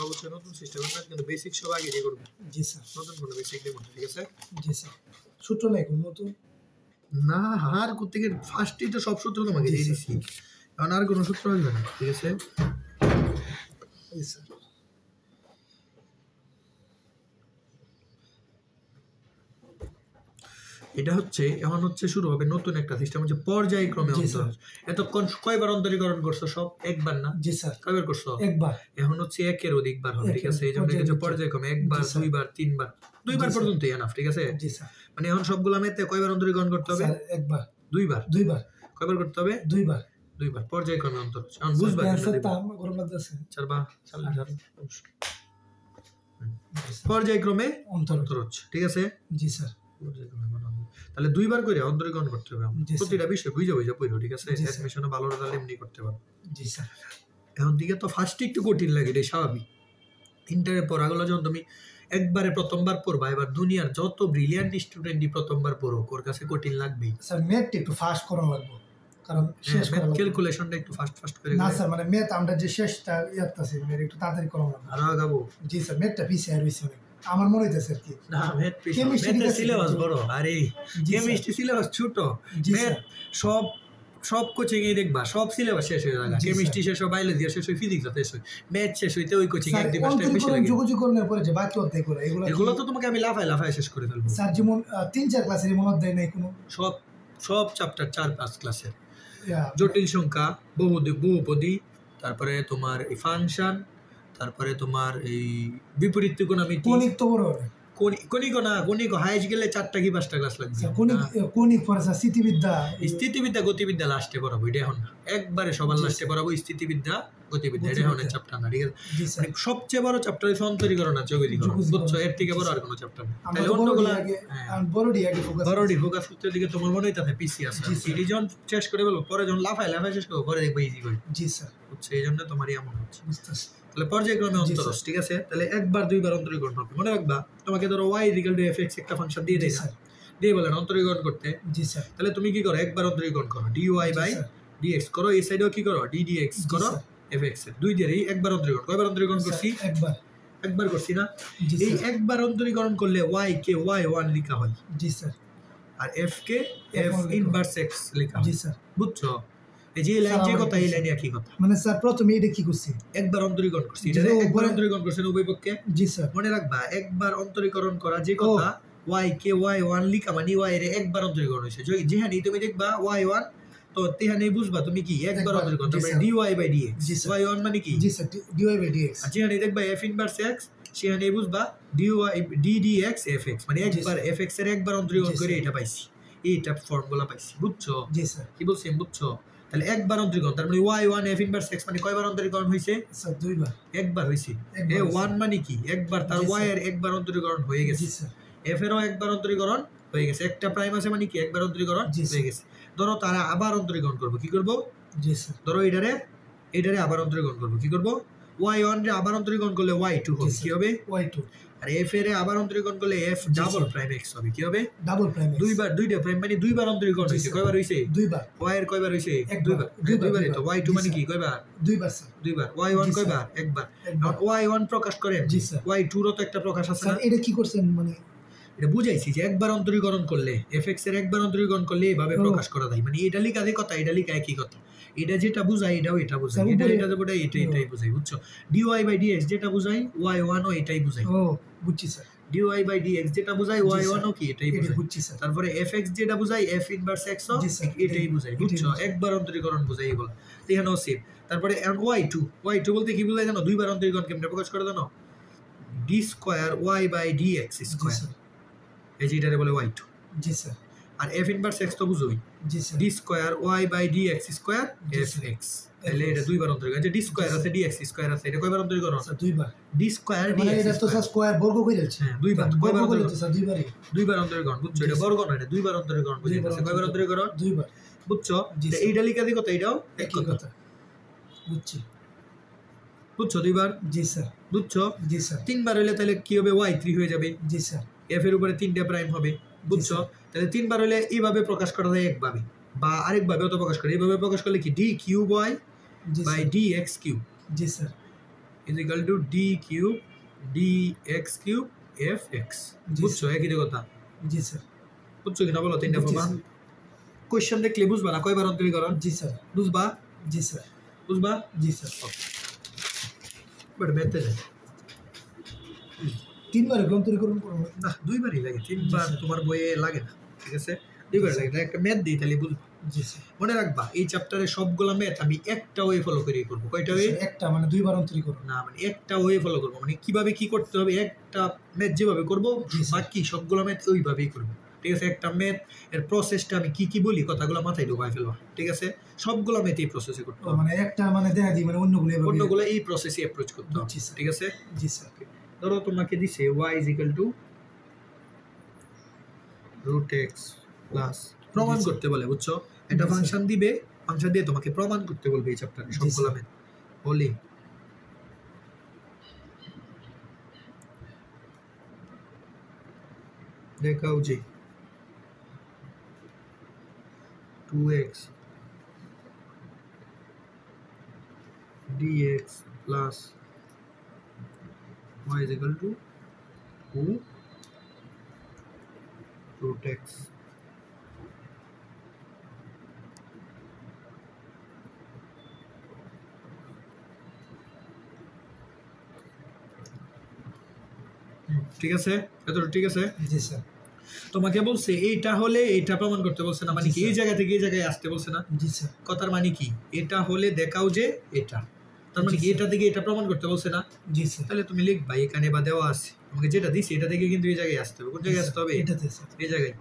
অবশ্যই নতুন সিস্টেমের কাজ কিন্তু বেসিক সব আগে দিয়ে করবে। জি স্যার। নতুন কোনো বেসিক দেবো না, ঠিক আছে? জি স্যার। সূত্র নাই কোনো নতুন? না, আর কোথেকে ফার্স্টেই তো সব সূত্র তোমাকে দিয়ে দিচ্ছি, কারণ আর কোনো সূত্র আসবে না, ঠিক আছে? জি স্যার। এটা হচ্ছে এখন হচ্ছে শুরু হবে নতুন একটা সিস্টেম, হচ্ছে পর্যায়ক্রমে অন্তর। এতক্ষণ কয়বার অন্তরীকরণ করছো? সব একবার না? জি স্যার। কয়বার করছো? একবার। এখন হচ্ছে একের অধিকবার হবে, ঠিক আছে? এই জন্য কিছু পর্যায়ক্রমে একবার, দুইবার, তিনবার, দুইবার পর্যন্ত এনাফ, ঠিক আছে? জি স্যার। মানে এখন সবগুলো মেতে কয়বার অন্তরীকরণ করতে হবে? একবার। দুইবার। দুইবার। কয়বার করতে হবে? দুইবার। দুইবার পর্যায়ক্রমে অন্তর। এখন বুঝবা পর্যায়ক্রমে অন্তর হচ্ছে, ঠিক আছে? জি স্যার। তাহলে দুইবার করে অন্তরীকরণ করতে হবে, প্রতিটা বিষয় বুঝে বুঝে পড়ো, ঠিক আছে? অ্যাডমিশনে ভালো রেজাল্ট এমনি করতে পারো। জি স্যার। এখন দিকে তো ফার্স্টে একটু কঠিন লাগে, এটাই স্বাভাবিক। ইন্টারের পড়াগুলো যখন তুমি একবারে প্রথমবার পড়বা, এবার দুনিয়ার যত ব্রিলিয়ান্ট স্টুডেন্টই প্রথমবার পড়ো, ওর কাছে কঠিন লাগবেই। স্যার ম্যাথটা একটু ফাস্ট করা লাগবে, কারণ শেষ করা লাগবে। ক্যালকুলেশনটা একটু ফাস্ট করে না স্যার, মানে ম্যাথ আমরা যে শেষটা ইয়াত্তাছি ম্যাথ একটু তাড়াতাড়ি করা লাগবে। আর আগাবো। জি স্যার, ম্যাথটা পিছিয়ে আর হইছে অনেক আমার মনে হইতেছে আর কি। না, ম্যাথ পিছিয়ে, ম্যাথের সিলেবাস বড়, আরে কেমিস্ট্রি সিলেবাস ছোট। ম্যাথ সব কোচিং এ দেখবা সব সিলেবাস শেষ হয়ে যায়, কেমিস্ট্রি শেষ হয়, বায়োলজি শেষ হয়, ফিজিক্স শেষ হয়, ম্যাথ শেষ হইতে ওই কোচিং এক দুই মাস টাইম বেশি লাগে। যোগাযোগের পরে যে বাকি অধ্যায় করে এগুলো তো তোমাকে আমি লাফায় শেষ করে ফেলবো স্যার। যেমন 3-4 ক্লাসের এমন অধ্যায় নাই কোনো? সব চ্যাপ্টার 4-5 ক্লাসের। জটিল সংখ্যা, বহুপদী, তারপরে তোমার এই ফাংশন, তারপরে তোমার এই বিপরীত ত্রিকোণমিতি, কনিক তো বড় কনিক হাইস্ট গেলে 4টা কি 5টা ক্লাস লাগবে। কনিক পড়া, স্থিতিবিদ্যা, গতিবিদ্যা লাস্টে পড়াবো, এটা এখন না, একবারে সবার লাস্টে পড়াবো। স্থিতিবিদ্যা, গতিবিদ্যা এটা এখন চ্যাপ্টার না, ঠিক আছে? মানে সবচেয়ে বড় চ্যাপ্টার হচ্ছে অন্তরীকরণ আছে, বুঝছো? এর থেকে বড় আর কোনো চ্যাপ্টার নেই। তাহলে অন্যগুলো বড়ডি ফোকাস করতে দিকে তোমার মনে হইতাছে পিসি আছে, রিজন শেষ করে বলবো, পরে যখন লাফায় শেষ করবো, পরে দেখবো ইজি করে। জি স্যার। বুঝছো? এই জন্য তোমারই এমন হচ্ছে। তাহলে পর্যায়ক্রমে অন্তরস, ঠিক আছে? তাহলে একবার দুইবার অন্তরীকরণ হবে, মনে রাখবা। তোমাকে ধরো y = f(x) একটা ফাংশন দিয়ে দেয়, দিয়ে বলেন অন্তরীকরণ করতে। জি স্যার। তাহলে তুমি কি করো? একবার অন্তরীকরণ করো, dy/dx করো, এই সাইডেও কি করো? ddx করো fx এর। দুই দিয়েই একবার অন্তরীকরণ। কয়বার অন্তরীকরণ করছি? একবার করছি না? এই একবার অন্তরীকরণ করলে y কে y1 লেখা হয়। জি স্যার। আর f কে f(x) লেখা হয়। জি স্যার। বুঝছো? এই যে লাইন যে কথা, এই লাইনে একই কথা। মানে স্যার প্রথমে এটা কি করছি? একবার অন্তরীকরণ করছি, এটা একবার অন্তরীকরণ করছেন উভয় পক্ষে। জি স্যার। মনে রাখবা, একবার অন্তরীকরণ করা যে কথা, y কে y1 লিখা মানে y এর একবার অন্তরীকরণ হইছে। যেখানেই তুমি দেখবা y1, তো তেখানেই বুঝবা তুমি কি একবার অন্তরীকরণ, তারপরে dy/dx। y1 মানে কি? জি স্যার, dy/dx। আর যেখানেই দেখবা f(x), সেখানেই বুঝবা ddx fx, মানে একবার fx এর একবার অন্তরীকরণ করে এটা পাইছি, এইটা ফর্মুলা পাইছি। বুঝছো? জি স্যার। কি বলছেন? বুঝছো? তাহলে একবার অন্তরীকরণ, তার মানে y1 f(x) মানে কয়বার অন্তরীকরণ হইছে? স্যার দুইবার। একবার হইছে। এ 1 মানে কি? একবার, তার y এর একবার অন্তরীকরণ হয়ে গেছে। জি স্যার। f এরও একবার অন্তরীকরণ হয়ে গেছে। একটা প্রাইম আছে মানে কি? একবার অন্তরীকরণ হয়ে গেছে। ধরো তারা আবার অন্তরীকরণ করব, কি করব? জি স্যার। ধরো এটারে আবার অন্তরীকরণ করব, কি করব? y1 রে আবার অন্তরীকরণ করলে y2 হবে, কি হবে? y2। আর f এর আবার অন্তরীকরণ করলে f (x) হবে, কি হবে? (x) দুইটা প্রাইম মানে দুইবার অন্তরীকরণ হইছে। কয়বার হইছে? দুইবার। y এর কয়বার হইছে? দুইবারই তো। y2 মানে কি? কয়বার? দুইবার স্যার। দুইবার। y1 কয়বার? একবার। y1 প্রকাশ করেন, y2 এরও তো একটা প্রকাশ আছে না? স্যার এটা কি করছেন? মানে এটা বুঝাইছি যে একবার অন্তরীকরণ করলে, fx এর একবার অন্তরীকরণ করলে এইভাবে প্রকাশ করা যায়। মানে এটা লিখা কথা, এটা লিখা একই কথা। এটা যেটা বুঝাই এটাও এটা বুঝাই, এটা যেটা এটাই বুঝাই। বুঝছো? dy/dx যেটা বুঝাই y1 ও এটাই বুঝাই। ও বুঝছি স্যার। dy/dx যেটা বুঝাই y1 ও কি এটাই বুঝাই। বুঝছি স্যার। তারপরে fx যেটা বুঝাই f(x) ও এটাই বুঝাই। বুঝছো? একবার অন্তরীকরণ বুঝাই এগুলো। এখানেও সেম। তারপরে y2 বলতে কি বুঝাই জানো? দুইবার অন্তরীকরণ কেমনে প্রকাশ করে জানো? d²y/dx²। এই যে এটারে বলে y2। জি স্যার। আর f(x) তো বুঝোই। জি স্যার। d²y/dx² fx। তাহলে এটা দুইবার অন্তরীকরণ। যে d² আছে, dx² আছে, এটা কয়বার অন্তরীকরণ? স্যার দুইবার। d² মানে এটা তো স্যার স্কয়ার বর্গ কইরাছে। হ্যাঁ, দুইবার। কয়বার অন্তরীকরণ স্যার? দুইবার অন্তরীকরণ। বুঝছো? এটা বর্গ না, এটা দুইবার অন্তরীকরণ বুঝাইতেছে। কয়বার অন্তরীকরণ? দুইবার। বুঝছো? এইটা লিখা দি কথা, এটাও একই কথা। বুঝছি। বুঝছো? দুইবার। জি স্যার। বুঝছো? জি স্যার। তিনবার হইলে তাহলে কি হবে? y3 হয়ে যাবে। জি স্যার। f এর উপরে 3টা প্রাইম হবে। বুঝছো? তাহলে তিনবার হলে এইভাবে প্রকাশ করা যায় একভাবে, বা আরেকভাবেও তো প্রকাশ করে। এইভাবে প্রকাশ করলে কি? d³ y/dx³। G sir. Is equal two D cube dx cube fx বুঝছো একই কথা জি স্যার বুঝছো কিনা বলো তিনটা প্রমাণ কোশ্চেন দেখলে বুঝবা না কয়বার অন্তরীকরণ জি স্যার বুঝবা জি স্যার বুঝবা জি স্যার বাট বেতে যায় তিনবার অন্তরীকরণ করব না দুইবারই লাগে তিনবার তোমার বইয়ে লাগে না ঠিক আছে দুইবার লাগে একটা ম্যাথ দিই তাহলে বুঝবা জি স্যার মনে রাখবা এই চ্যাপ্টারে সবগুলা ম্যাথ আমি একটা ওয়ে ফলো করে করব কয়টা ওয়ে একটা মানে দুইবার অন্তরীকরণ না মানে একটা ওয়ে ফলো করব মানে কিভাবে কি করতে হবে একটা ম্যাথ যেভাবে করব বাকি সবগুলা ম্যাথ ওইভাবেই করব ঠিক আছে একটা ম্যাথ এর প্রসেসটা আমি কি কি বলি কথাগুলো মাথায় ঢুকাই ফেলবা ঠিক আছে সবগুলা ম্যাথ এই প্রসেসে করতে হবে মানে একটা মানে দেখা দিই মানে অন্যগুলো এই প্রসেসে অ্যাপ্রোচ করতে হবে ঠিক আছে জি স্যার ধরো তোমাকে দিছে y √x প্লাস প্রমাণ করতে বলে বুঝছো একটা ফাংশন দিবে ফাংশন দিয়ে তোমাকে প্রমাণ করতে বলবে এই চ্যাপ্টারে সবগুলা ম্যাথ বলি দেখাও যে 2x dx plus y is equal to 2 root x ঠিক আছে এতটুকু ঠিক আছে জি স্যার তোমাকে বলছে এইটা হলে এইটা প্রমাণ করতে বলছে না মানে কি এই জায়গা থেকে এই জায়গায় আসতে বলছে না জি স্যার কথার মানে কি এটা হলে দেখাও যে এটা তার মানে কি এটা থেকে এটা প্রমাণ করতে বলছে না জি স্যার তাহলে তুমি লিখবা এখানে বা দেওয়া আছে তোমাকে যেটা দিছি এটা থেকে কিন্তু এই জায়গায় আসতে হবে কোন জায়গায় আসতে হবে এটাতে স্যার এই জায়গায়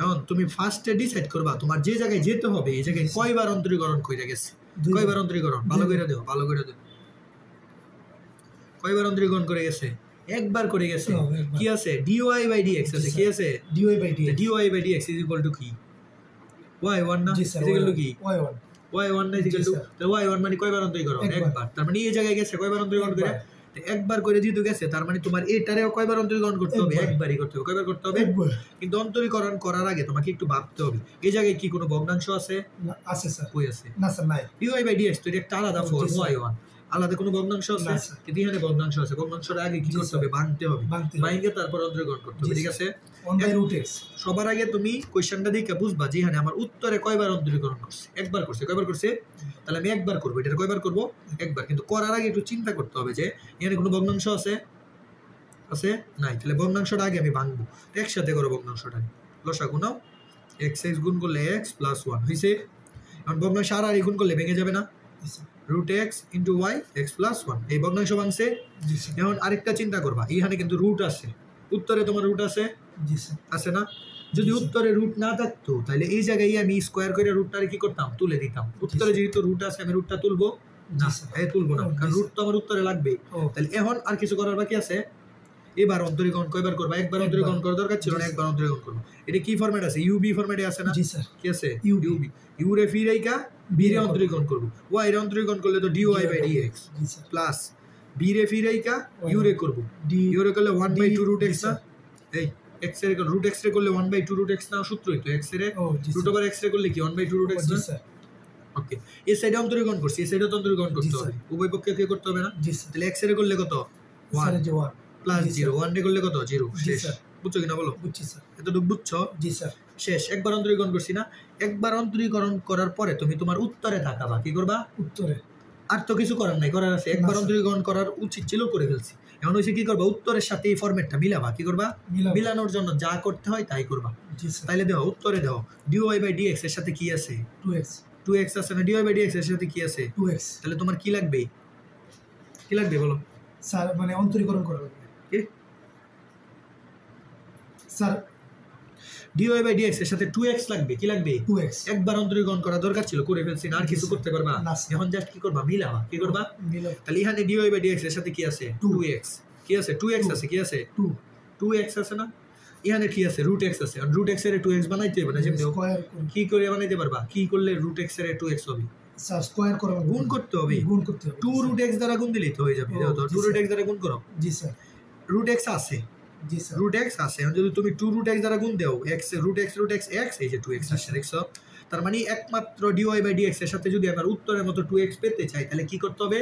এখন তুমি ফার্স্টে ডিসাইড করবা তোমার যে জায়গায় যেতে হবে এই জায়গায় কয়বার অন্তরীকরণ কইরা গেছে কয়বার অন্তরীকরণ ভালো করে দাও কয়বার অন্তরীকরণ করে গেছে একবার করে গেছে কি আছে dy/dx আছে কি আছে dy/dx is equal to কি y1 না is equal to কি y1 না is equal to তো y1 মানে কয়বার অন্তরীকরণ একবার তার মানে এই জায়গায় গেছে কয়বার অন্তরীকরণ করে একবার করে যেহেতু গেছে তার মানে তোমার এটারেও কয়বার অন্তরীকরণ করতে হবে একবারই করতে হবে কয়বার করতে হবে কিন্তু অন্তরীকরণ করার আগে তোমাকে একটু ভাবতে হবে এই জায়গায় কি কোনো ভগ্নাংশ আছে আছে স্যার কই আছে না স্যার নাই dy/dx তো এটা একটা আলাদা ফর্ম y1 আলাদা কোনো ভগ্নাংশ আছে কিন্তু এখানে ভগ্নাংশ আছে ভগ্নাংশের আগে কি করতে হবে ভাঙতে হবে ভাঙে তারপর অন্তরীকরণ করতে হবে ঠিক আছে 1/√x সবার আগে তুমি কোশ্চেনটা দেখে বুঝবা যে এখানে আমার উত্তরে কয়বার অন্তরীকরণ করছে একবার করছে কয়বার করছে তাহলে আমি একবার করব এটা কয়বার করব একবার কিন্তু করার আগে একটু চিন্তা করতে হবে যে এখানে কোনো ভগ্নাংশ আছে আছে নাই তাহলে ভগ্নাংশটা আগে আমি ভাঙবো একসাথে করব ভগ্নাংশটা লসাগু নাও x গুণ করলে x + 1 হইছে এখন ভগ্নাংশ আর গুণ করলে ভেঙে যাবে না √x * y x + 1 এই ভগ্নাংশ ভাঙছে এখন আরেকটা চিন্তা করবা এখানে কিন্তু রুট আছে উত্তরে তোমার রুট আছে জি স্যার আছে না যদি উত্তরে রুট না থাকতো তাহলে এই জায়গায় আমি স্কয়ার করে রুটটারে কি করতাম তুলে দিতাম উত্তরে যেহেতু রুট আছে আমি রুটটা তুলবো না এই তুলবো না কারণ রুট তো আমার উত্তরে লাগবে তাহলে এখন আর কিছু করার বাকি আছে এবার অন্তরীকরণ কয়বার করবা একবার অন্তরীকরণ করার দরকার ছিল না একবার অন্তরীকরণ করব এটা কি ফরম্যাট আছে ইউবি ফরম্যাটে আছে না জি স্যার কি আছে ইউবি ইউ রে ফিরাইকা বি রে অন্তরীকরণ করব y রে অন্তরীকরণ করলে তো dy/dx জি স্যার প্লাস বি রে ফিরাইকা ইউ রে করব ইউ রে করলে 1/2 √x না এই x এর √x রে করলে 1/2 √x না সূত্রই তো x এর √x রে করলে কি 1/2 √x না স্যার ওকে এই সাইডে অন্তরীকরণ করছি এই সাইডে অন্তরীকরণ করতে হবে উভয় পক্ষে কি করতে হবে না জি স্যার তাহলে x এর করলে কত 1 প্লাস 0 1 রে করলে কত 0 শেষ বুঝছো কিনা বলো বুঝছি স্যার এতটুকু বুঝছো জি স্যার শেষ একবার অন্তরীকরণ করছি না একবার অন্তরীকরণ করার পরে তুমি তোমার উত্তরে তাকাবা কি করবা উত্তরে আর তো কিছু করার নাই করার আছে একবার অন্তরীকরণ করার উচিত ছিল করে ফেলছি এখন হইছে কি করবা উত্তরের সাথে এই ফরম্যাটটা মিলাবা কি করবা মিলানোর জন্য যা করতে হয় তাই করবা জি স্যার তাইলে দাও উত্তরে দাও dy/dx এর সাথে কি আছে 2x আছে না dy/dx এর সাথে কি আছে 2x তাহলে তোমার কি লাগবে বলো স্যার মানে অন্তরীকরণ করা লাগবে কি স্যার dy/dx এর সাথে 2x লাগবে কি লাগবে 2x একবার অন্তরীকরণ করা দরকার ছিল করে ফেলছি না আর কিছু করতে পারবা এখন জাস্ট কি করবা মিলাবা কি করবা তাহলে এখানে dy/dx এর সাথে কি আছে 2x কি আছে 2x আছে কি আছে 2x আছে না এখানে কি আছে √x আছে আর √x এর 2x বানাইতে হবে না যেমন কি করে বানাইতে পারবা কি করলে √x এর 2x হবে স্যার স্কয়ার করব গুণ করতে হবে 2 √x দ্বারা গুণ দিলেই তো হয়ে যাবে দাও তো 2 √x দ্বারা গুণ করো জি স্যার √x আছে জি স্যার √x আছে যদি তুমি 2 √x দ্বারা গুণ দাও x √x x এই যে 2x আসছে দেখছো তার মানে একমাত্র dy/dx এর সাথে যদি আমার উত্তরের মতো 2x পেতে চাই তাহলে কি করতে হবে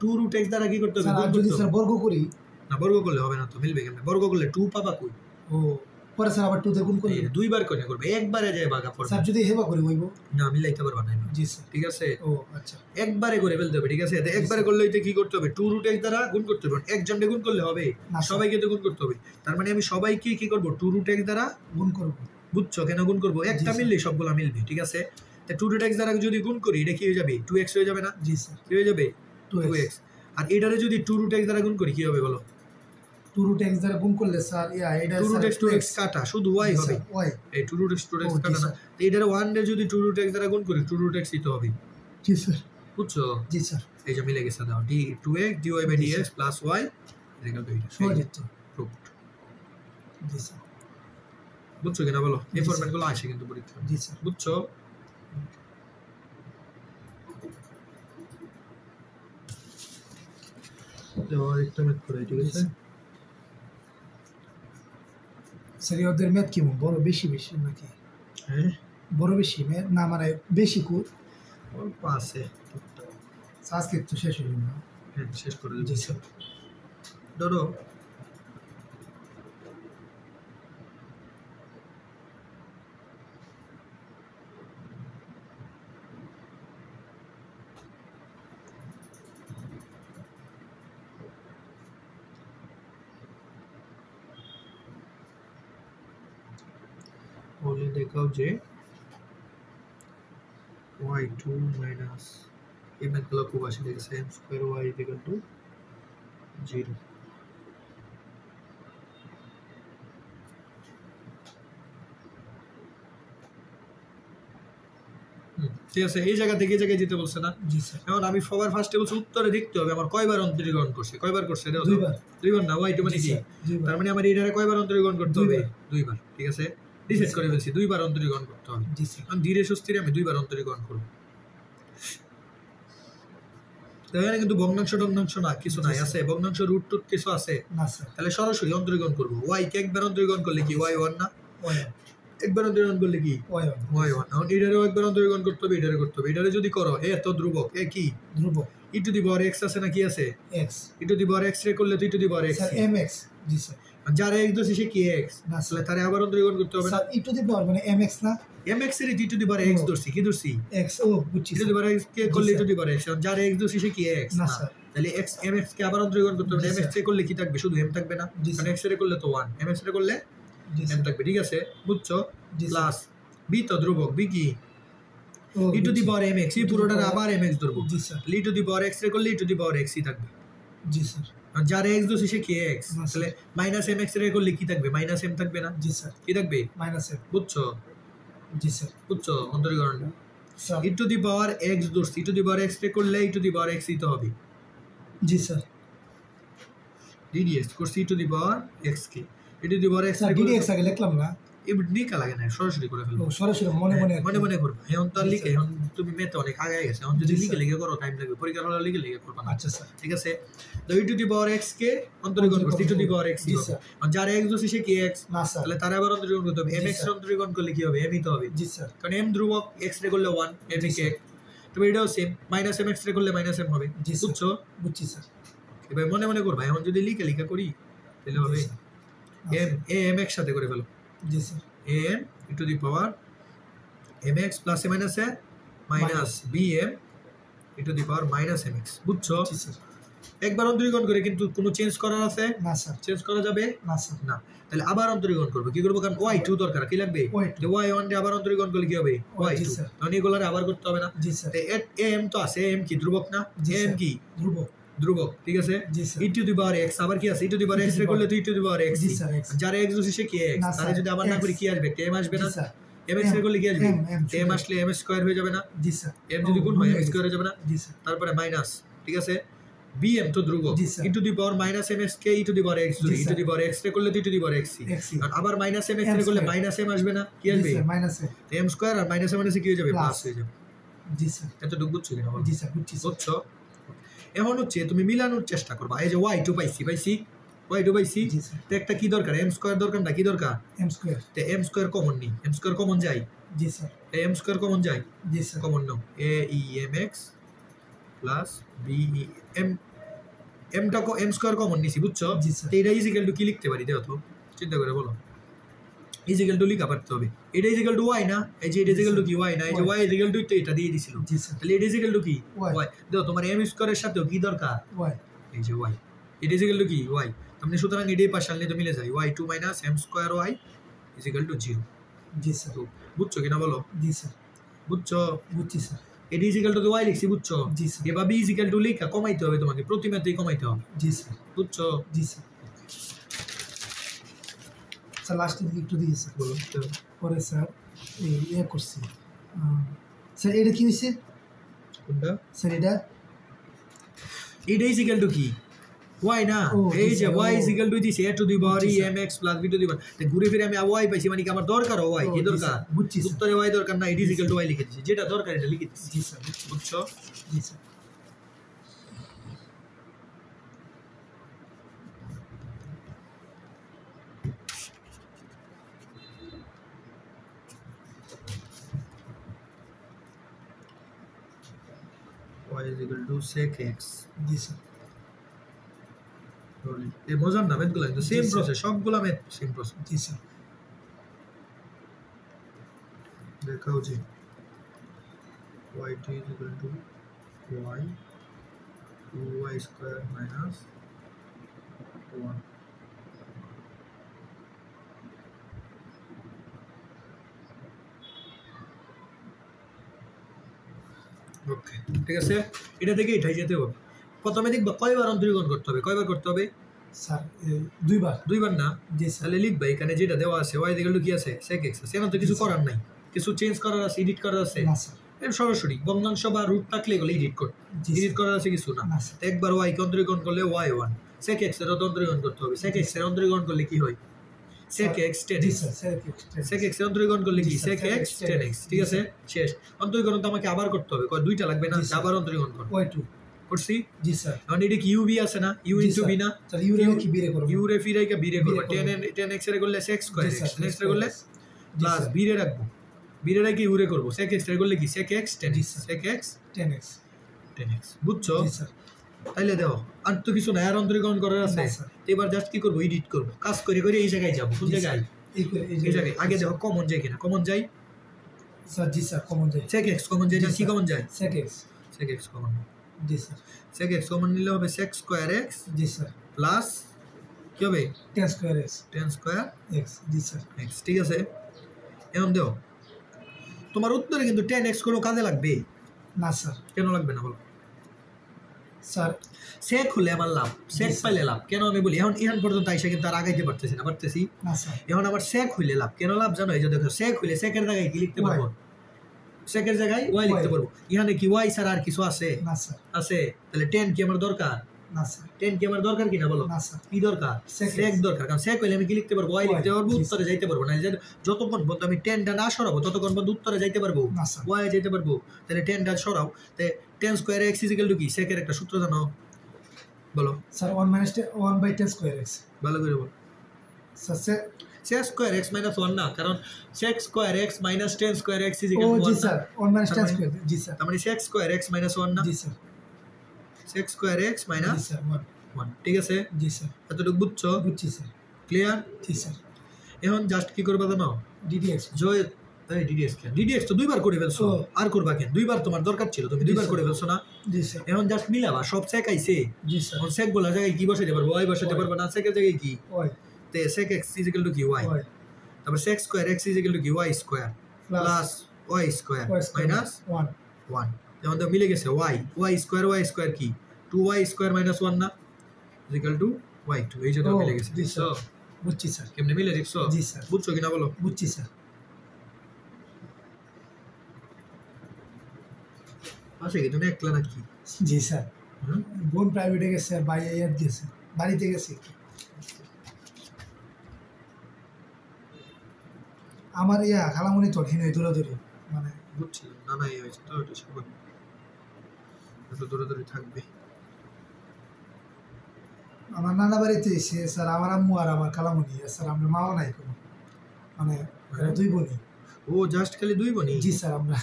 2√x দ্বারা কি করতে হবে স্যার যদি স্যার বর্গ করি না বর্গ করলে হবে না তো মিলবে কেমনে বর্গ করলে 2 পাবা কই ও পরে স্যার আবার 2 তে গুণ করি দুইবার করে করবে একবারে যায় ভাগা পড়বে স্যার যদি হেবা করি হইব না মিলাইতে পারবা না জি স্যার ঠিক আছে ও আচ্ছা একবারে করে ফেলতে হবে ঠিক আছে একবারে করলে হইতে কি করতে হবে 2√x দ্বারা গুণ করতে হবে একজনকে গুণ করলে হবে সবাইকে তো গুণ করতে হবে তার মানে আমি সবাইকে কি করব 2√x দ্বারা গুণ করব বুঝছো কেন গুণ করব একটা মিললে সবগুলা মিলবে ঠিক আছে তা 2√x দ্বারা যদি গুণ করি এটা কি হয়ে যাবে 2x হয়ে যাবে না জি স্যার কি হয়ে যাবে 2x আর এটারে যদি 2√x দ্বারা গুণ করি কি হবে বলো 2√x দ্বারা গুণ করলে স্যার এটা 2√x কাটা শুধু y হবে y এই 2√x কাটা না তো এটারে 1 এর যদি 2√x দ্বারা গুণ করি 2√x ই তো হবে জি স্যার বুঝছো জি স্যার এই যে মিলে গেছে দাও d2x dy/dx প্লাস y এটা দুইটা সহজিত প্রুফড জি স্যার বুঝছো কিনা বলো এই ফরম্যাটগুলো আসে কিন্তু পরীক্ষা জি স্যার বুঝছো তো একটা ম্যাথ করে ঠিক আছে স্যার ওদের ম্যাথ কি বড় বেশি নাকি হ্যাঁ বড় বেশি ম্যাথ না মানে বেশি কো অল্প আছে আজকে তো শেষ হলো না হ্যাঁ শেষ করে জি দিচ্ছি স্যার ধরো বলে দেখাও যে y2 মাইনাস এই ম্যাথগুলো খুব আসে দেখেছে m square y equal to 0 ঠিক আছে এই জায়গা থেকে এই জায়গায় যেতে বলছে না জি স্যার এখন আমি সবার ফার্স্টে বলছি উত্তরে দেখতে হবে আমার কয়বার অন্তরীকরণ করছে কয়বার করছে এটা দুইবার না y2 মানে কি তার মানে আমার এটারে কয়বার অন্তরীকরণ করতে হবে দুইবার ঠিক আছে ডিসাইড করে ফেলছি দুইবার অন্তরীকরণ করতে হবে জি স্যার আমি ধীরে সুস্থিরে আমি দুইবার অন্তরীকরণ করব এখানে কিন্তু ভগ্নাংশ না কিছু নাই আছে ভগ্নাংশ রুট টুট কিছু আছে না স্যার তাহলে সরাসরি অন্তরীকরণ করব y কে একবার অন্তরীকরণ করলে কি y1 না y একবার অন্তরীকরণ করলে কি y1 এখন এটারেও একবার অন্তরীকরণ করতে হবে এটারে করতে হবে এটারে যদি করো এ তো ধ্রুবক এ কি ধ্রুবক e to the power x আছে না কি আছে x e to the power x রে করলে তো e to the power x sir mx G sir যার x দোষী সে কি x না তাহলে তারে আবার অন্তরীকরণ করতে হবে স্যার e টু দি পাওয়ার মানে mx না mx এর e to the power x দোষী কি দোষী x ও বুঝছি e to the power x কে করলে e to the power x যার x দোষী সে কি x না স্যার তাহলে x mx কে আবার অন্তরীকরণ করতে হবে mx রে করলে কি থাকবে শুধু m থাকবে না কারণ x রে করলে তো 1 mx রে করলে m থাকবে ঠিক আছে বুঝছো প্লাস b তো ধ্রুবক b কি e to the power mx এই পুরোটার আবার mx ধরব জি sir e to the power x রে করলে e to the power x ই থাকবে জি স্যার আর যার x দোষী সে কি x তাহলে মাইনাস mx রে করলে কি থাকবে মাইনাস m থাকবে না জি স্যার কি থাকবে মাইনাস m বুঝছো জি স্যার বুঝছো অন্তরীকরণ sir e to the power x ধরছি e to the power x রে করলে e to the power x ই তো হবে জি স্যার ddx করছি e to the power x কে e to the power x sir ddx আগে লিখলাম না এই নিকা লাগে না সরাসরি করে ফেলবো সরাসরি মনে মনে করবো এখন তো আর লিখে এখন তুমি মেতে অনেক আগে গেছে এখন যদি লিখে করো টাইম লাগবে পরীক্ষার হলে লিখে করবা না আচ্ছা স্যার ঠিক আছে তো e to the power x কে অন্তরীকরণ করছি e to the power x জি স্যার আর যার x দোষী সে কি x না স্যার তাহলে তার আবার অন্তরীকরণ করতে হবে mx এর অন্তরীকরণ করলে কি হবে m ই তো হবে জি স্যার কারণ m ধ্রুবক x রে করলে 1 m কে তবে এটাও সেম মাইনাস mx রে করলে মাইনাস m হবে বুঝছো বুঝছি স্যার এবার মনে করবা এখন যদি লিখে করি তাহলে হবে m a m x সাথে করে ফেলো জি sir m e to the power mx plus a minus a minus bm e to the power minus mx বুঝছো জি স্যার একবার অন্তরীকরণ করে কিন্তু কোনো চেঞ্জ করার আছে না স্যার চেঞ্জ করা যাবে না স্যার না তাহলে আবার অন্তরীকরণ করব কি করব কারণ y2 দরকার কি লাগবে যে y1 এ আবার অন্তরীকরণ করলে কি হবে y2 তখন এগুলোরে আবার করতে হবে না জি স্যার m তো আছে m কি ধ্রুবক না m কি ধ্রুবক ঠিক আছে e to the power x আবার কি আছে e to the power x রে করলে তো e to the power x জি স্যার যার x দোষী সে কি x তাহলে যদি আবার না করি কি আসবে m আসবে না mx রে করলে কি আসবে m আসলে m স্কয়ার হয়ে যাবে না জি স্যার m যদি গুণ হয় m স্কয়ার হয়ে যাবে না জি স্যার তারপরে মাইনাস ঠিক আছে bm তো ধ্রুবক e to the power minus mx K e to the power x ধরি e to the power x রে করলে তো e to the power x আর আবার মাইনাস mx রে করলে মাইনাস m আসবে না কি আসবে মাইনাস m স্কয়ার আর মাইনাস মানে কি হয়ে যাবে প্লাস হয়ে যাবে জি স্যার এতটুকু বুঝছো কিনা জি স্যার বুঝছি বুঝছো এখন হচ্ছে তুমি মিলানোর চেষ্টা করবা এই যে y2 পাইছি y2 by c G sir তো একটা কি দরকার m স্কয়ার দরকার না কি দরকার এম স্কয়ার তো m স্কয়ার কমন নি m স্কয়ার কমন যায় জি স্যার m স্কয়ার কমন যায় জি স্যার কমন নাও a e mx plus b e m m টা m স্কয়ার কমন নিছি বুঝছো জি স্যার। তো এটা ইজিক্যাল টু কি লিখতে পারি দেখো তো চিন্তা করে বলো ইজিক্যাল টু লিখা পারতে হবে এটা ইজিক্যাল টু y না এই যে এটা ইজিক্যাল টু কি y না এই যে y ইজিক্যাল টু এটা দিয়ে দিছিল জি স্যার তাহলে এটা ইজিক্যাল টু কি Y। y দেখো তোমার m স্কয়ারের সাথেও কি দরকার ওয়াই এই যে y এটা ইজিক্যাল টু কি y তাহলে সুতরাং এটাই পার্শাল নিয়ে তো মিলে যায় y2 minus m square y is equal to 0 জি স্যার তো বুঝছো কিনা বলো জি স্যার বুঝছো বুঝছি স্যার এটা ইজিক্যাল টু y লিখছি বুঝছো জি স্যার এভাবে ইজিক্যাল টু লিখা কমাইতে হবে তোমাকে প্রতিমাতেই কমাইতে হবে জি স্যার বুঝছো জি স্যার স্যার লাস্টের দিকে একটু দিয়ে স্যার বলো পরে স্যার এই করছি স্যার এটা কি হয়েছে কোনটা স্যার এটা এটা ইজিক্যাল টু কি y না ও, এই জি যে স্যার, y ও। ইজিক্যাল টু দিছি a টু দি পাওয়ার জি e sir. mx plus b to the power তো ঘুরে ফিরে আমি y পাইছি মানে কি আমার দরকার y কি ও, জি দরকার স্যার, বুঝছি স্যার। উত্তরে y দরকার না এটা ইজিক্যাল টু y লিখে দিছি যেটা দরকার এটা লিখে দিছি জি স্যার বুঝছো জি sir y is equal to sec x জি স্যার এই মজার না ম্যাথগুলো কিন্তু সেম জি, স্যার। প্রসেস সবগুলো ম্যাথ সেম প্রসেস জি স্যার দেখাও যে y2 is equal to y 2y square minus 1 ওকে ঠিক আছে এটা থেকে এটাই যেতে হবে প্রথমে দেখবা কয়বার অন্তরীকরণ করতে হবে কয়বার করতে হবে স্যার দুইবার দুইবার না জি স্যার তাহলে লিখবা এখানে যেটা দেওয়া আছে y ইকুয়াল টু কি আছে sec x আছে এখানে তো কিছু করার নাই কিছু চেঞ্জ করার আছে এডিট করার আছে না স্যার এর সরাসরি ভগ্নাংশ বা রুট থাকলে এগুলো এডিট কর জি এডিট স্যার। করার আছে কিছু না না স্যার তো একবার y কে অন্তরীকরণ করলে y1 sec x এর অন্তরীকরণ করতে হবে sec x এর অন্তরীকরণ করলে কি হয় sec x tan জি x sir sir sec x এর অন্তরীকরণ করলে কি জি sir, sec x tan x ঠিক আছে শেষ অন্তরীকরণ তো আমাকে আবার করতে হবে দুইটা লাগবে না জি স্যার। আবার অন্তরীকরণ করব ওয়াই টু করছি জি স্যার এখন এটা কি uv আছে না u জি ইনটু স্যার। b না স্যার ইউরে কি বিরে করব u রে ফিরে কে b রে করব বিরে করব। tan x এর করলে sec স্কয়ার জি x স্যার, tan x এর করলে জি প্লাস স্যার। b রে রাখবো b রে রেখে u রে করব sec x এর করলে কি sec x tan জি x sir. sec x 10x tan x বুঝছো জি স্যার তাইলে দেখো আর তো কিছু না আর অন্তরীকরণ করার আছে না, স্যার। তো এবার জাস্ট কি করব এডিট করব কাজ করে করে এই জায়গায় যাব কোন জি জায়গায় স্যার। এই করে এই জায়গায় আগে দেখো কমন যায় কিনা কমন যায় স্যার জি স্যার কমন যায় sec x কমন যায় না জি কি স্যার। কমন যায় sec X sec x common জি স্যার sec x কমন নিলে হবে sec স্কয়ার x জি স্যার প্লাস কি হবে 10 square X tan square X জি স্যার x ঠিক আছে এখন দেখো তোমার উত্তরে কিন্তু tan x কোনো কাজে লাগবে না স্যার কেন লাগবে না বলো স্যার sec হলে আমার লাভ sec স্যার। পাইলে লাভ কেন আমি বলি এখন পর্যন্ত আইসা কিন্তু আর আগাইতে পারতেছি না পারতেছি না স্যার এখন আমার sec হইলে লাভ কেন লাভ জানো এই যে দেখো sec হইলে sec এর জায়গায় কি লিখতে Y। পারবো sec এর জায়গায় y লিখতে Y। পারবো এখানে কি y ছাড়া আর কিছু আছে না স্যার আছে তাহলে tan কি আমার দরকার না স্যার tan কি আমার দরকার কিনা বলো না স্যার কি দরকার Sec sec দরকার কারণ sec হইলে আমি কি লিখতে পারবো y Y, লিখতে পারবো জি, উত্তরে যাইতে পারবো না এই যে যতক্ষণ পর্যন্ত আমি tanটা না সরাবো ততক্ষণ পর্যন্ত উত্তরে যাইতে পারবো না স্যার y যাইতে পারবো তাহলে tanটা সরাও তাহলে tan square x equal to কি sec এর একটা সূত্র জানো বলো স্যার 1/10 স্কয়ার এক্স ভালো করে বলো sir sir sec square x minus 1 না কারণ sec square x minus tan square x ও ইকুয়াল টু জি 1 স্যার 1/10 স্কয়ার জি স্যার তার মানে sec স্কয়ার x মাইনাস 1 না জি স্যার sec স্কয়ার x জি মাইনাস স্যার 1 ঠিক আছে জি স্যার এতটুকু বুঝছো বুঝছি স্যার ক্লিয়ার জি স্যার এখন জাস্ট কি করবা জানো ডিডিএক্স জয় এই ডিডিএক্স তো দুইবার করে ফেলছো ও। আর করবা কেন দুইবার তোমার দরকার ছিল তুমি দুইবার স্যার। করে ফেলছো না জি স্যার এখন জাস্ট মিলাবা সব sec আইছে জি স্যার এখন sec বলা জায়গায় কি বসাইতে পারবো y বসাইতে Y। পারবো না sec এর জায়গায় কি ওয়াই তে sec x ইকুয়াল টু কি y ওয়াই তারপর sec square x equal to কি y square plus y square minus 1 1 যেমন তো মিলে গেছে y স্কয়ার কি 2y স্কয়ার মাইনাস 1 না ইকুয়াল টু y2 এই যে তো ও, মিলে গেছে জি তো স্যার বুঝছি স্যার কেমনে মিলে দেখছো জি স্যার বুঝছো কিনা বলো বুঝছি স্যার আসে কি তুমি একলা নাকি জি স্যার হুম? বোন প্রাইভেটে গেছে আর ভাই ইয়ার গেছে বাড়িতে গেছে আমার খালামুনি তো হিনে দূরাদূরি মানে বুঝছিলাম না না এই হয়েছে তো এটা স্বাভাবিক একটু দূরে দূরে থাকবে আমার নানা বাড়িতে এসে স্যার আমার আম্মু আর আমার খালামণি স্যার আমরা মাও নাই কোনো মানে দুই বোনই। ও জাস্ট খালি 2 বোনই? জি স্যার আমরা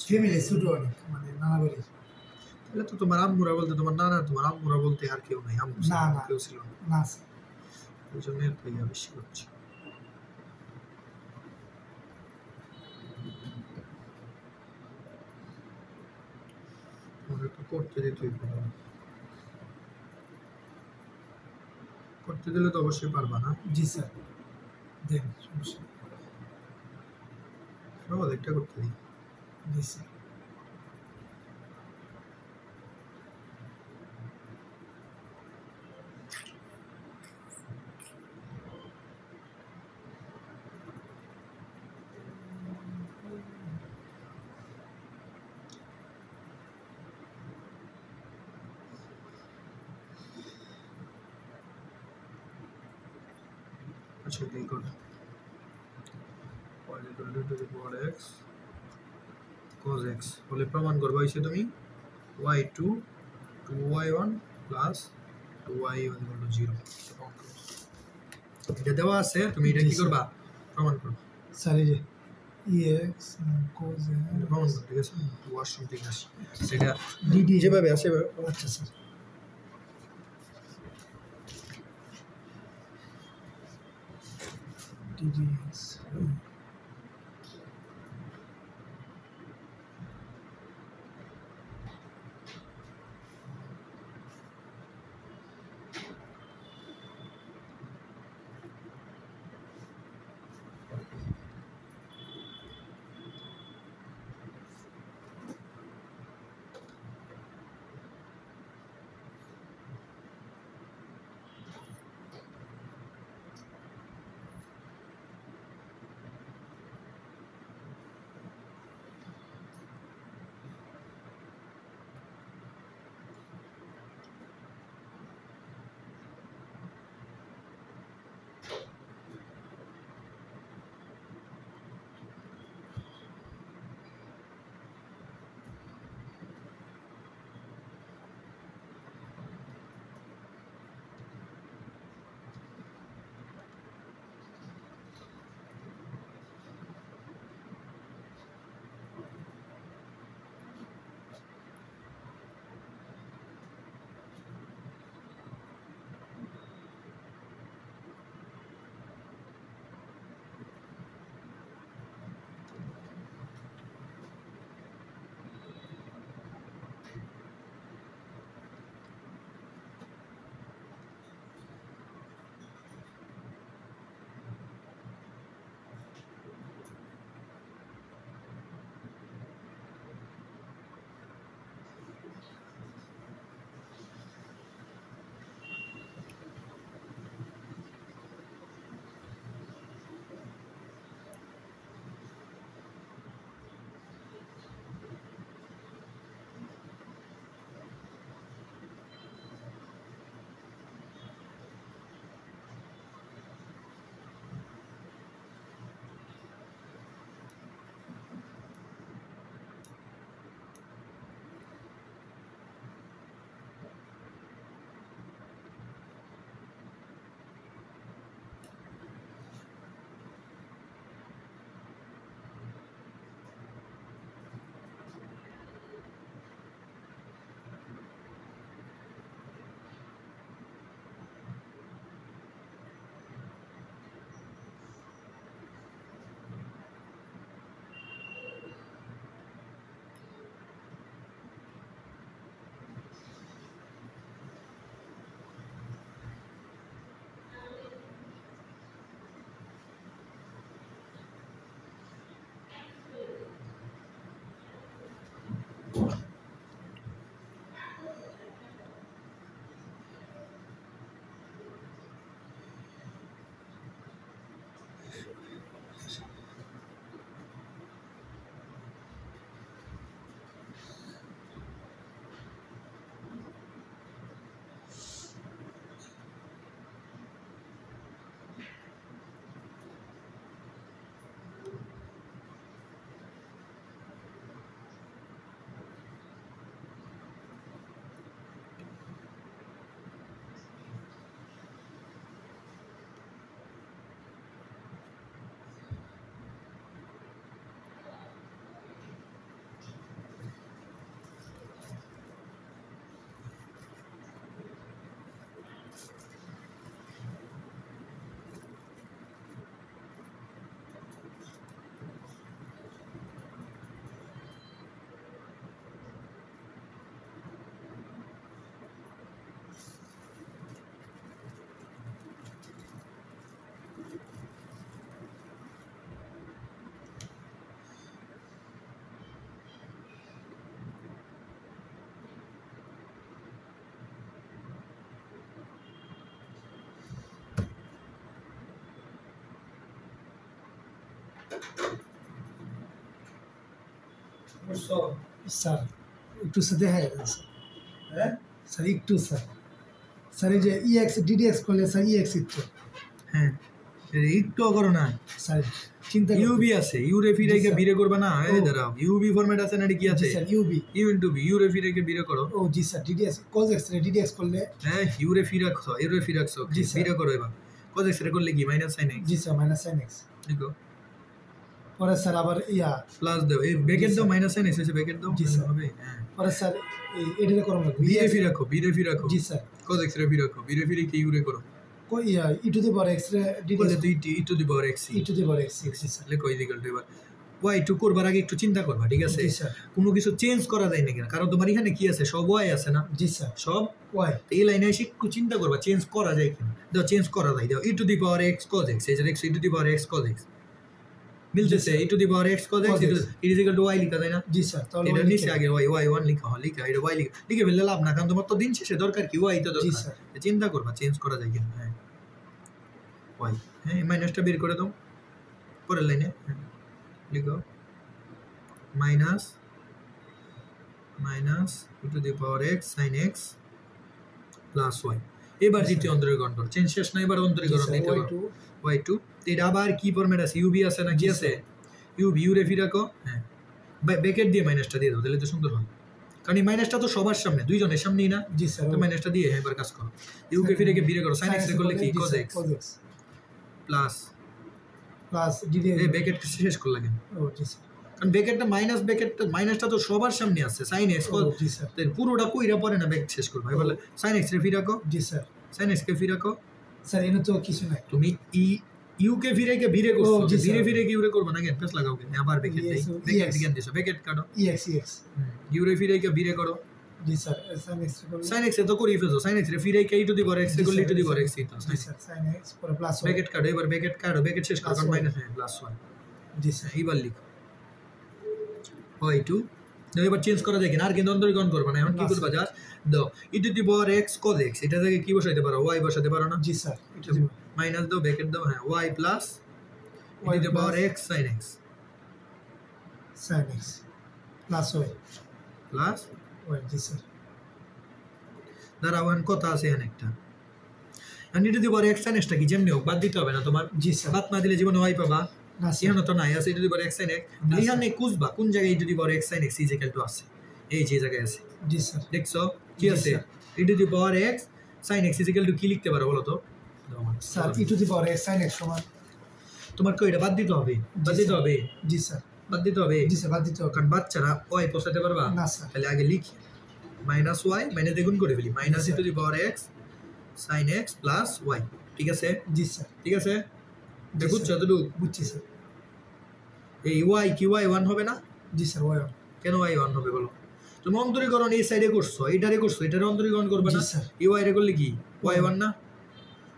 ফ্যামিলি ছোট অনেক মানে নানা বাড়ি। তাহলে তো তোমার আম্মুরা বলতে তোমার নানা তোমার আম্মুরা বলতে আর কেউ নাই? আম্মু না না কেউ ছিল না? না স্যার। ওই জন্য বেশি করছি। করতে দিলে তো অবশ্যই পারবা না? জি স্যার দেন সমস্যা সহজ একটা করতে দিই। জি স্যার। আচ্ছা এই কর y equal to the power x cos x বলে প্রমাণ করবে হইছে তুমি y2 2y1 plus 2y1 equal to 0 এটা দেওয়া আছে, তুমি এটা কি করবা? প্রমাণ করবে স্যার। এই যে ex cos প্রমাণ করতে ঠিক আছে? ওয়াশরুম থেকে আসি সেটা ডিডি যেভাবে আছে আচ্ছা স্যার। ddx স্যার একটু সাথে হ্যাঁ স্যার একটু স্যার এই যে ইএক্স ডিডিএক্স করলে স্যার ইএক্স একটু হ্যাঁ একটু করো না স্যার চিন্তা ইউবি আছে ইউরে ফিরে বিরে করবে না এই দাঁড়াও ইউবি ফরম্যাট আছে না কি আছে sir u v u into v ইউরে ফিরে বিরে করো ও জি স্যার ডিডিএক্স কজ এক্স রে ডিডিএক্স করলে হ্যাঁ ইউরে ফিরাক্সো জি স্যার বিরে করো এবার কজ এক্স রে করলে কি মাইনাস সাইন এক্স জি স্যার মাইনাস সাইন এক্স লিখো পরে স্যার আবার ইয়া প্লাস দাও এই ব্র্যাকেট দাও মাইনাস সাইন এক্স এসে ব্র্যাকেট দাও জি স্যার হবে হ্যাঁ পরে স্যার এই এডিটে করব না বিরে ফিরাকো জি স্যার কজ এক্স রে ফিরাকো বিরে ফিরে কি ইউরে করো কই ইয়া ই to the power X ray বলে ডিডিএক্স তুই e to the power x e to the power x জি স্যার লেখো ইকুয়াল টু এবার ওয়াই টু করবার আগে একটু চিন্তা করবা ঠিক আছে জি স্যার কোনো কিছু চেঞ্জ করা যায় না কেন কারণ তোমার এখানে কি আছে সব ওয়াই আছে না জি স্যার সব ওয়াই এই লাইনে এসে একটু চিন্তা করবা চেঞ্জ করা যায় কিনা দাও চেঞ্জ করা যায় দাও e to the power x cos x এই যে x e to the power x cos x মিলতেছে e to the power x cos x it is equal to y লিখা যায় না জি স্যার তাহলে এটা নিচে আগে ওয়াই ওয়াই ওয়ান লিখা হয় লিখা এটা ওয়াই লিখে ফেললে লাভ না কারণ তোমার তো দিন শেষে দরকার কি ওয়াই তো জি দরকার স্যার চিন্তা করবা চেঞ্জ করা যায় কিনা হ্যাঁ ওয়াই হ্যাঁ মাইনাসটা বের করে দাও পরের লাইনে লিখো minus e to the power x sine x plus y এবার দ্বিতীয় অন্তরীকরণ করো চেঞ্জ শেষ না এবার অন্তরীকরণ নিতে হবে ওয়াই টু এটা আবার কি ফরম্যাট আছে ইউবি আছে না কি আছে ইউবি ইউরে ফিরাকো হ্যাঁ ব্র্যাকেট দিয়ে মাইনাসটা দিয়ে দাও তাহলে তো সুন্দর হয় কারণ এই মাইনাসটা তো সবার সামনে দুইজনের সামনেই না জি স্যার তো মাইনাসটা দিয়ে এবার কাজ করো ইউকে ফিরে বিরে করো সাইন এক্স করলে কি কজ এক্স প্লাস ডিডিএক্স এই ব্র্যাকেট শেষ করলা কেন ও জি স্যার কারণ ব্র্যাকেটটা মাইনাসটা তো সবার সামনে আছে সাইন এক্স জি স্যার পুরোটা কইরা পরে না ব্র্যাকেট শেষ করবে বলে সাইন এক্স রে ফিরাকো জি স্যার সাইন এক্স কে ফিরাকো স্যার এনে তো কিছু নাই তুমি ইউকে বিরে করছো জি স্যার। ফিরে ইউরে করবে না কেন পেছ লাগাও কেন আবার ব্র্যাকেট দেই ব্র্যাকেট কেন দিছো ব্র্যাকেট কাটো ইএক্স ইউরে বিরে করো জি স্যার সাইন এক্স করলে সাইন এক্স তো করি ফেলছো সাইন এক্স রে ফিরে কে ই টু দি পাওয়ার এক্স করলে ই টু দি পাওয়ার এক্স তো জি স্যার সাইন এক্স পরে প্লাস ব্র্যাকেট কাটো এবার ব্র্যাকেট কাটো ব্র্যাকেট শেষ করো কারণ মাইনাস হয় প্লাস 1 জি স্যার এইবার লিখো y2 এবার চেঞ্জ করা যায় কিনা আর কিন্তু অন্তরীকরণ করবে না এখন কি করবা জাস্ট দাও e to the power x cos x এটা থেকে কি বসাইতে পারো y বসাতে পারো না জি স্যার এটা মাইনাস দাও ব্র্যাকেট দাও হ্যাঁ y plus e to the power x sin x sine x plus y plus y জি স্যার দাঁড়াও এখন কথা আছে এখানে একটা আর e to the power x sin x টা কি যেমনি হোক বাদ দিতে হবে না তোমার জি স্যার বাদ না দিলে জীবনে y পাবা না স্যার এখানে তো নাই আছে e to the power x sin x এখানে খুঁজবা কোন জায়গায় e to the power x sin x is equal to আছে এই যে জায়গায় আছে জি স্যার দেখছো কি জি আছে sir. E to the power x sin x is equal to কি লিখতে পারো বলো তো sir e to the power x sine x সমান তোমার কি এটা বাদ দিতে হবে বাদ দিতে হবে জি স্যার বাদ দিতে হবে জি স্যার বাদ দিতে হবে কারণ বাচ্চারা ওয়াই পোষাতে পারবা না স্যার তাহলে আগে লিখি মাইনাস ওয়াই মাইনাস দ্বিগুণ করে ফেলি minus e to the power x sin x plus y ঠিক আছে জি স্যার ঠিক আছে জি বুঝছো স্যার। এতটুকু বুঝছি স্যার এই ওয়াই কি ওয়াই 1 হবে না জি স্যার ওয়াই কেন ওয়াই 1 হবে বলো তুমি অন্তরীকরণ এই সাইডে করছো এটারে করছো এটারে অন্তরীকরণ করবে না জি স্যার। এই ওয়াই রে করলে কি ওয়াই 1 না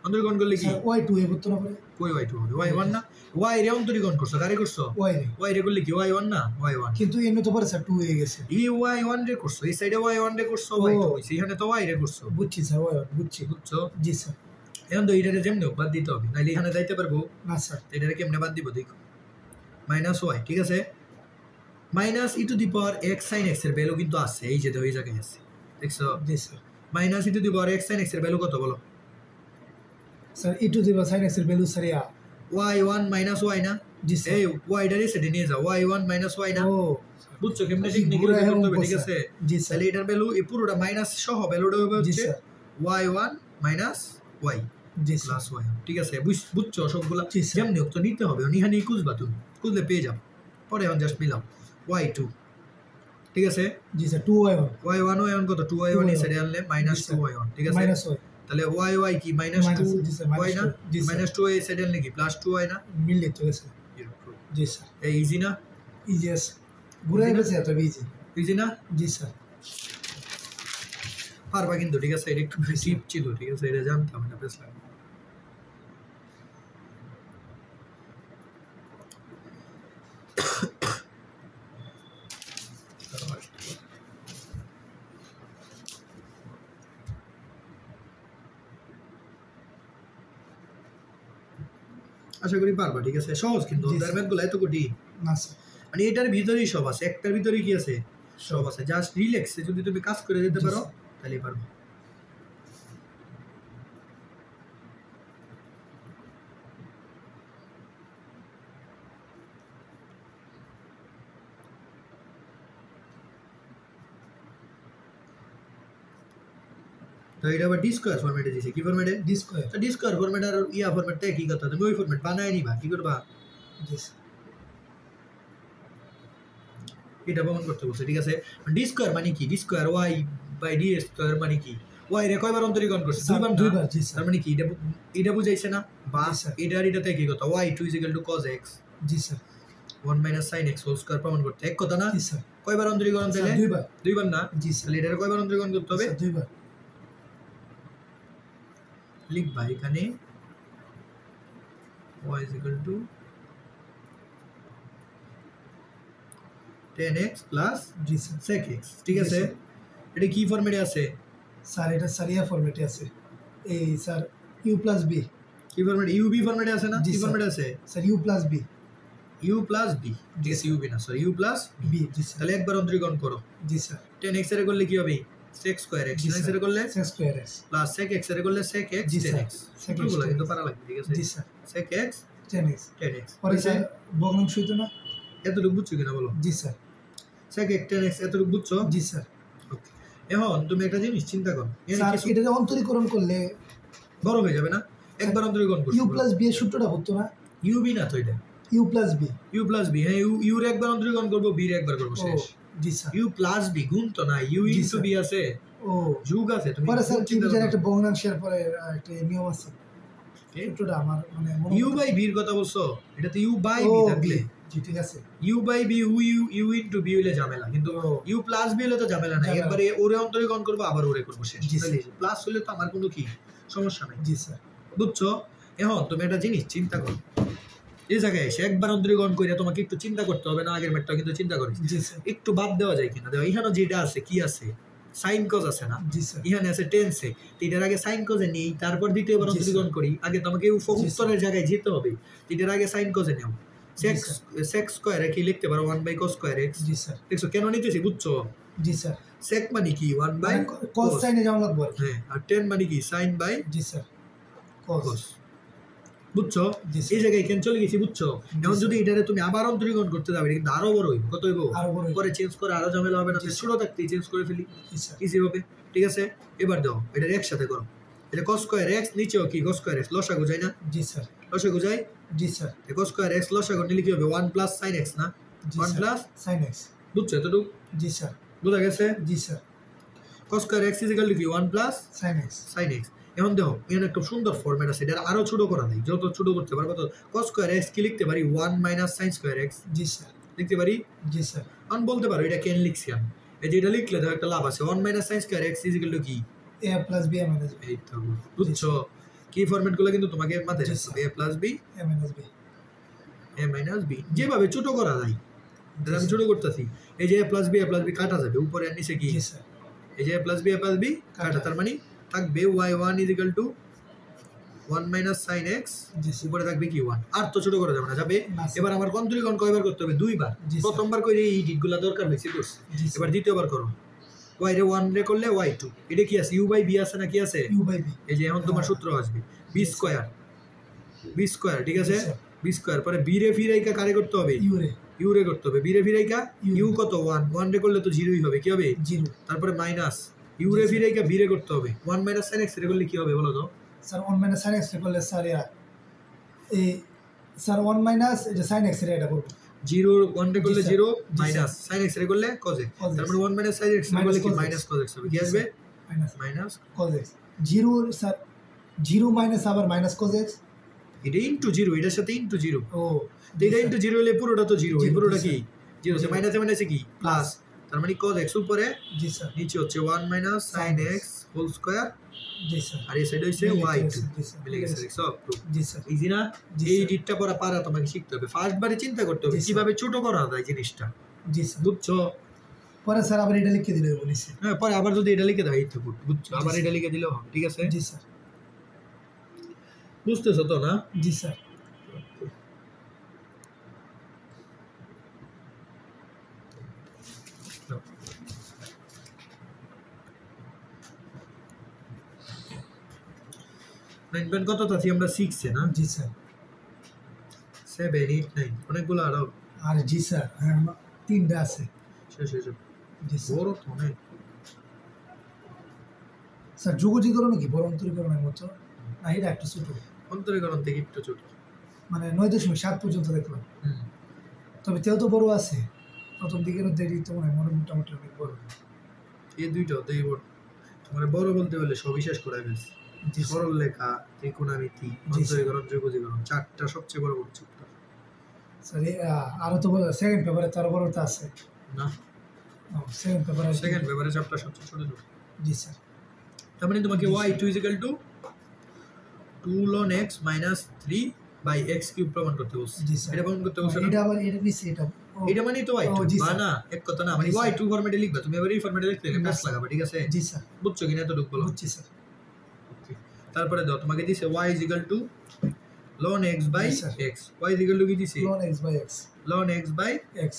অন্তরীকরণ করলে কি স্যার ওয়াই টু এ করতে না পারে কই ওয়াই 2 হবে ওয়াই 1 না ওয়াই রে অন্তরীকরণ করছো কারে করছো ওয়াই রে ওয়াই রে করলে কি ওয়াই 1 না ওয়াই 1 কিন্তু এমনি তো পারে স্যার টু হয়ে গেছে এই ওয়াই 1 রে করছো এই সাইডে ওয়াই 1 রে করছো ওয়াই 2 হইছে এখানে তো ওয়াই রে করছো বুঝছি স্যার ওয়াই বুঝছি বুঝছো জি স্যার এখন তো এটারে যেমনি হোক বাদ দিতে হবে নাইলে এখানে যাইতে পারবো না স্যার এটারে কেমনে বাদ দিব দেখো মাইনাস ওয়াই ঠিক আছে minus e to the power x sine x এর ভ্যালু কিন্তু আছে এই যে ওই জায়গায় আছে দেখছো জি sir minus e to the power x sine x এর ভ্যালু কত বলো sir e to the power sine x এর value sir yeah y 1 minus y না জি স্যার এই ওয়াইটারে সেটা নিয়ে যাও ওয়াই 1 মাইনাস ওয়াই না ও বুঝছো কেমনে টেকনিক ঘুরে করতে এবং হবে ঠিক বসে। আছে জি স্যার তাহলে এটার ভ্যালু এই পুরোটা মাইনাস সহ ভ্যালুটা হবে জি হচ্ছে স্যার ওয়াই 1 মাইনাস ওয়াই জি স্যার প্লাস ওয়াই ঠিক আছে বুঝছো সবগুলা জি স্যার। যেমনি হোক তো নিতে হবে নিহানি খুঁজবা তুমি খুঁজলে পেয়ে যাবো পরে এখন জাস্ট মিলাও ওয়াই 2 ঠিক আছে জি sir two y y 1 y 1 কত 2 ওয়াই 1 এই সাইডে আনলে মাইনাস জি 2 স্যার। ওয়াই 1 ঠিক আছে মাইনাস ওয়াই তাহলে ওয়াই ওয়াই কি মাইনাস Minus, 2 জি স্যার, ওয়াই না জি স্যার। মাইনাস 2 এই সাইডে আনলে কি প্লাস 2 ওয়াই না মিললে তো গেছে জি স্যার এই ইজি না ইজি আছে ঘুরে গেছে এত ইজি ইজি না জি স্যার পারবা কিন্তু ঠিক আছে এটা একটু টিপ ছিল ঠিক আছে এটা জানতাম এটা বেশ লাগে আশা করি পারবা, ঠিক আছে? সহজ কিন্তু অধ্যায়ের ম্যাথগুলো এত কঠিন না স্যার, মানে এটার ভিতরেই সব আছে, একটার ভিতরেই কি আছে, সব আছে। জাস্ট রিল্যাক্সে যদি তুমি কাজ করে যেতে পারো তাহলেই পারবো। তো এটা আবার ডি স্কোয়ার ফরম্যাটে দিয়েছে। কি ফরম্যাটে? D square. তো ডি স্কোয়ার ফরম্যাট আর ইয়া ফরম্যাটটা কি কথা, তুমি ওই ফরম্যাট বানায় নিবা। কি করবা? জি স্যার, এটা প্রমাণ করতে বলছে, ঠিক আছে? ডি স্কোয়ার মানে কি? D square y by d square মানে কি? ওয়াই রে কয়বার অন্তরীকরণ করছে? দুইবার। জি স্যার। তার মানে কি এটা বুঝাইছে না? বা এটা আর এটাতে কি কথা? y2 = cos x। জি sir. 1 - sin x whole square প্রমাণ করতে এক কথা না? জি স্যার। কয়বার অন্তরীকরণ তাহলে? দুইবার না? জি স্যার। তাহলে এটার কয়বার অন্তরীকরণ করতে হবে? দুইবার। লিখবা এখানে y = 10x + জি স্যার। sec x, ঠিক আছে? এটা কি ফরম্যাটে আছে স্যার? এটা সারিয়া ফরম্যাটে আছে। এই স্যার u + b। কি ফরম্যাটে? u b ফরম্যাটে আছে না? কি ফরম্যাটে আছে sir? u + b। u + b, ঠিক আছে? u b না, সরি, u + b। জি স্যার। তাহলে একবার অন্তরীকরণ করো। জি স্যার। 10x এর করলে কি হবে? sec square x। 10x এর করলে sec square x plus sec x এর করলে sec x জি স্যার। 10x। এগুলো কিন্তু পারা লাগবে, ঠিক আছে? জি sir. sec x 10x। 10x পরে স্যার ভগ্নাংশ হইতো না? এতটুকু বুঝছো কিনা বলো? জি স্যার। sec x 10x এতটুকু বুঝছো? জি স্যার। ওকে, এখন তুমি একটা জিনিস চিন্তা করো, স্যার এটা অন্তরীকরণ করলে বড় হয়ে যাবে না? একবার অন্তরীকরণ করো। u + b এর সূত্রটা হতো না? u b না তো এটা u + b। u + b, হ্যাঁ, u এর একবার অন্তরীকরণ করব, b এর একবার করব, শেষ। জি স্যার। u + b গুণ তো না, u * b আছে, ও যোগ আছে। তুমি পরে স্যার কি বুঝেন একটা ভগ্নাংশের পরে একটা নিয়ম আছে, সূত্রটা আমার মানে u / b এর কথা বলছো? এটা তো u / b থাকলে, জি ঠিক আছে। u / b u * b হইলে ঝামেলা, কিন্তু u + b হলে তো ঝামেলা নাই। একবারে ওরে অন্তরীকরণ করব, আবার ওরে করব, শেষ। তাহলে প্লাস হলে তো আমার কোনো কি সমস্যা নাই। জি স্যার। বুঝছো? এখন তুমি একটা জিনিস চিন্তা করো, এই জায়গায় এসে একবার অন্তরীকরণ করে তোমাকে একটু চিন্তা করতে হবে না? আগের ম্যাটটা কিন্তু চিন্তা করি, জি স্যার। একটু বাদ দেওয়া যায় কিনা? দেখো এখানে যেটা আছে, কি আছে? সাইন কজ আছে না? জি স্যার। এখানে আছে টেন্সে, এটার আগে সাইন কজে নেই, তারপর দ্বিতীয়বার অন্তরীকরণ করি। আগে তোমাকে উত্তরের জায়গায় যেতে হবে, এটার আগে সাইন কজে নেও। sec স্কয়ার কি লিখতে পারো? 1/cos square x। জি স্যার। দেখছো কেন নিতেছি? বুঝছো? জি স্যার। sec মানে কি? 1/cos, cos সাইনে যাওয়া লাগবে। হ্যাঁ, আর tan মানে কি? sin by G sir. cos। বুঝছো? এই জায়গায় কেন চলে গেছি, বুঝছো? এখন যদি এটারে তুমি আবার অন্তরীকরণ করতে যাবে, কিন্তু আরো বড় হইব। কত হইব? পরে চেঞ্জ করে আরো ঝামেলা হবে না? ছোট থাকতেই চেঞ্জ করে ফেলি, ইজি হবে, ঠিক আছে? এবার দাও এটা একসাথে করো। এটা cos স্কয়ার x, নিচেও কি cos স্কয়ার x, লসাগু যায় না? জি স্যার। লসাগু যায়? জি স্যার। cos স্কয়ার x লসাগু নিলে কি হবে? 1 + sin x না? 1 + sin x। বুঝছো এতটুকু? জি স্যার। বুঝা গেছে? জি স্যার। cos স্কয়ার x = কি? 1 + sin x। sin x। এখন দেখো এখানে একটা সুন্দর ফরম্যাট আছে, এটা আরো ছোট করা যায়, যত ছোট করতে পারবো তত। cos স্কয়ার x কি লিখতে পারি? 1 - sin স্কয়ার x। জি স্যার। লিখতে পারি? জি স্যার। আমি বলতে পারো এটা কেন লিখছি আমি। এই যে এটা লিখলে দেখো একটা লাভ আছে, 1 - sin স্কয়ার x = কি? a + b a - b। এই তো বুঝছো? কি ফরম্যাটগুলো কিন্তু তোমাকে মাথায় রাখতে হবে। a + b a - b। যেভাবে ছোট করা যায়, এটা আমি ছোট করতেছি। এই যে a + b কাটা যাবে, উপরে আর নিচে কি? জি স্যার। এই যে a + b কাটা, তার মানে থাকবে y1 = 1 - sin x, উপরে থাকবে কি? 1। আর তো ছোট করা যাবে না, যাবে। এবার আমার অন্তরীকরণ কয়বার করতে হবে? দুইবার। প্রথমবার করে এই ডিটগুলো দরকার হয়েছে, করছি। এবার দ্বিতীয়বার করো, y রে 1 রে করলে y2। এটা কি আছে? u / b আছে না? কি আছে? u / b। এই যে এখন তোমার সূত্র আসবে b স্কয়ার, ঠিক আছে? b স্কয়ার পরে b রে ফিরাইকা কারে করতে হবে? u রে করতে হবে। b রে ফিরাইকা u কত? 1 রে করলে তো 0ই হবে, কি হবে? 0। তারপরে মাইনাস u রে ফিরাইকা b রে করতে হবে। 1 - sin x রে করলে কি হবে বলো তো? স্যার 1 - sin x রে করলে স্যার এই স্যার 1 - এটা sin x রে এটা করব। 0 1 রে করলে 0 মাইনাস sin x রে করলে cos x। তারপরে 1 - sin x রে করলে কি? মাইনাস cos x হবে। কি আসবে? Minus cos x। 0 sir 0 minus আবার মাইনাস cos x। এটা ইনটু 0, এটার সাথে ইনটু 0। ও এটা ইনটু 0 হলে পুরোটা তো 0, এই পুরোটা কি? 0 সে মাইনাসে কি? প্লাস। তার মানে cos x উপরে, জি স্যার, নিচে হচ্ছে 1 - sin x হোল স্কয়ার, জি স্যার, আর এই সাইড হইছে y2। মিলে গেছে, সব জি স্যার। ইজি না? এই ডিটটা পড়া পারা তোমাকে শিখতে হবে। ফার্স্ট বারে চিন্তা করতে হবে কিভাবে ছোট করা যায় জিনিসটা। জি স্যার। বুঝছো? পরে স্যার আবার এটা লিখে দিলে বলেছি। হ্যাঁ, পরে আবার যদি এটা লিখে দাও, এই তো বুঝছো, আবার এটা লিখে দিলেও হবে, ঠিক আছে? জি স্যার। বুঝতেছো তো না? জি স্যার। 9 কত আছি আমরা 6 এ না? জি স্যার। 7 8 9 অনেকগুলো আরো। আর জি স্যার, হ্যাঁ তিনটা আছে। শেষ হয়ে যাবে। জি স্যার। বড় তো অনেক। স্যার যোগজীকরণ কি বড় অন্তরীকরণের মতো, না এটা একটু ছোট? অন্তরীকরণ থেকে একটু ছোট, মানে 9.7 পর্যন্ত দেখলাম। তবে তেও তো বড় আছে, প্রথম দিকের দেরি তো মোটামুটি অনেক বড়। এই দুইটা অতই বড়। তোমার বড় বলতে বলে সবিশেষ করে ফেলছি। সরল লেখা, ত্রিকোণমিতি, অন্তরীকরণ, যোগজীকরণ, চারটা সবচেয়ে বড় বড় চ্যাপ্টার। স্যার আরো তো সেকেন্ড পেপারে তার বড়টা আছে না? সেকেন্ড পেপারে চ্যাপ্টার সবচেয়ে ছোট ছোট। জি স্যার। তার মানে তোমাকে y2 = 2 ln x - 3 x cube প্রমাণ করতে বলছে। এটা প্রমাণ করতে বলছে। এটা আবার এটা নিচে এটা মানে তো y2 বা না, এক কথা না, মানে y2 ফরম্যাটে লিখবা তুমি, এবারে এই ফরম্যাটে লিখলে প্লাস লাগাবা, ঠিক আছে? জি স্যার। বুঝছো কিনা এতটুকু বলো? বুঝছি স্যার। তারপরে দাও তোমাকে দিছে y = ln x x, y = কি দিছে? ln x ln x x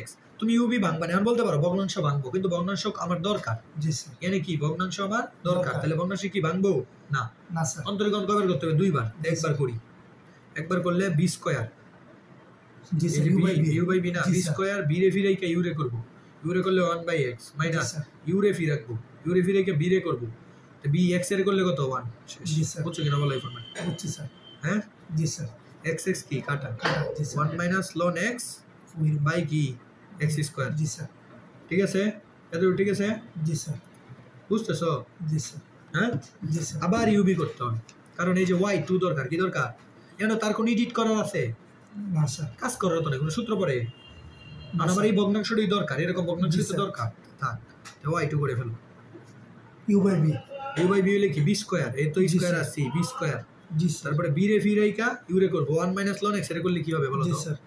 x। তুমি ইউবি ভাঙবা না, এখন বলতে পারো ভগ্নাংশ ভাঙবো, কিন্তু ভগ্নাংশ আমার দরকার। জি স্যার। মানে কি ভগ্নাংশ আমার দরকার, তাহলে ভগ্নাংশ কি ভাঙবো না? না স্যার। অন্তরীকরণ কয়বার করতে হবে? দুইবার। একবার করি, একবার করলে b স্কয়ার, জি স্যার, u বাই b না, b স্কয়ার, b রে ফিরে কে u রে করব, u রে করলে 1/x মাইনাস u রে ফিরে রাখবো, u রে ফিরে কে b রে করব, তো b x এর করলে কত? 1। জি স্যার। বুঝছো কিনা বলো এই ফরম্যাট? বুঝছি স্যার। হ্যাঁ জি স্যার। x x কি কাটা, জি স্যার। 1 - ln x বাই কি x স্কয়ার। জি স্যার। ঠিক আছে? এতটুকু ঠিক আছে? জি স্যার। বুঝতেছো? জি স্যার। হ্যাঁ, জি স্যার। আবার u b করতে হবে, কারণ এই যে y2 দরকার, কি দরকার? এখানে তার কোন এডিট করার আছে না স্যার। কাজ করার তো না, কোনো সূত্র পড়ে আর আমার এই ভগ্নাংশটাই দরকার, এরকম ভগ্নাংশ তো দরকার। থাক, তো y2 করে ফেলো। u বাই b হলে কি b স্কয়ার, এই তো স্কয়ার আছে b স্কয়ার। জি স্যার। তারপরে b রে ফিরাইকা u রে করব, 1 - ln x এর করলে কি হবে বলো তো? জি স্যার।